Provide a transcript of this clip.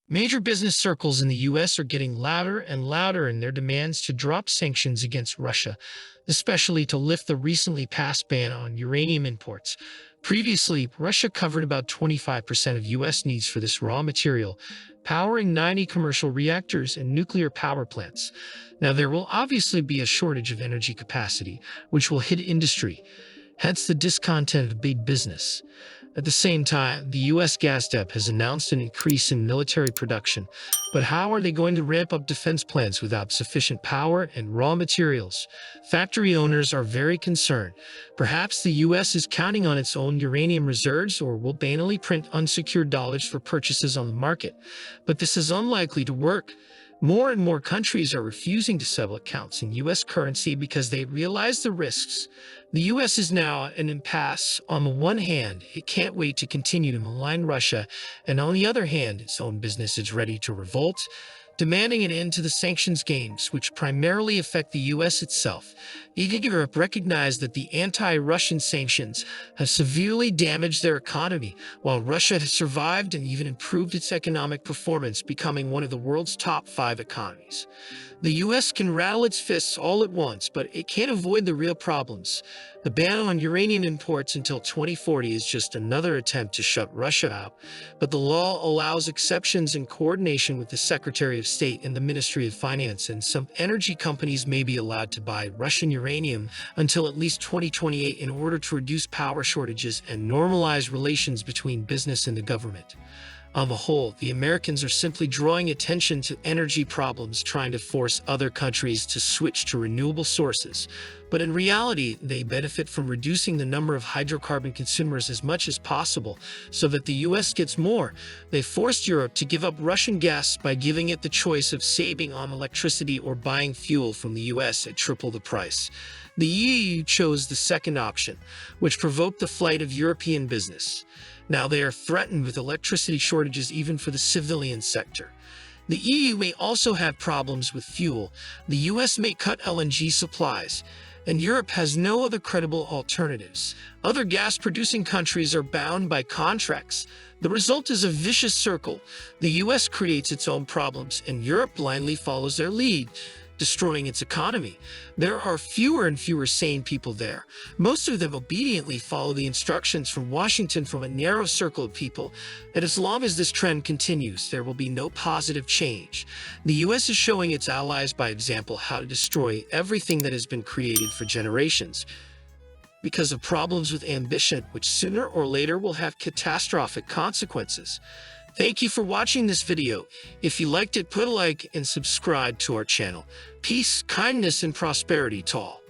Major business circles in the US are getting louder and louder in their demands to drop sanctions against Russia, especially to lift the recently passed ban on uranium imports. Previously, Russia covered about 25% of US needs for this raw material, powering 90 commercial reactors and nuclear power plants. Now, there will obviously be a shortage of energy capacity, which will hit industry, hence the discontent of big business. At the same time, the US Gasdep has announced an increase in military production, but how are they going to ramp up defense plans without sufficient power and raw materials? Factory owners are very concerned. Perhaps the US is counting on its own uranium reserves or will banally print unsecured dollars for purchases on the market. But this is unlikely to work. More and more countries are refusing to settle accounts in US currency because they realize the risks. The US is now at an impasse. On the one hand, it can't wait to continue to malign Russia, and on the other hand, its own business is ready to revolt, demanding an end to the sanctions games, which primarily affect the US itself. Europe recognized that the anti-Russian sanctions have severely damaged their economy, while Russia has survived and even improved its economic performance, becoming one of the world's top 5 economies. The US can rattle its fists all at once, but it can't avoid the real problems. The ban on uranium imports until 2040 is just another attempt to shut Russia out, but the law allows exceptions in coordination with the Secretary of State and the Ministry of Finance, and some energy companies may be allowed to buy Russian uranium until at least 2028 in order to reduce power shortages and normalize relations between business and the government. On the whole, the Americans are simply drawing attention to energy problems, trying to force other countries to switch to renewable sources. But in reality, they benefit from reducing the number of hydrocarbon consumers as much as possible so that the US gets more. They forced Europe to give up Russian gas by giving it the choice of saving on electricity or buying fuel from the US at triple the price. The EU chose the second option, which provoked the flight of European business. Now they are threatened with electricity shortages even for the civilian sector. The EU may also have problems with fuel. The US may cut LNG supplies, and Europe has no other credible alternatives. Other gas-producing countries are bound by contracts. The result is a vicious circle. The US creates its own problems, and Europe blindly follows their lead, destroying its economy. There are fewer and fewer sane people there. Most of them obediently follow the instructions from Washington from a narrow circle of people, and as long as this trend continues, there will be no positive change. The US is showing its allies by example how to destroy everything that has been created for generations because of problems with ambition, which sooner or later will have catastrophic consequences. Thank you for watching this video. If you liked it, put a like and subscribe to our channel. Peace, kindness, and prosperity to all.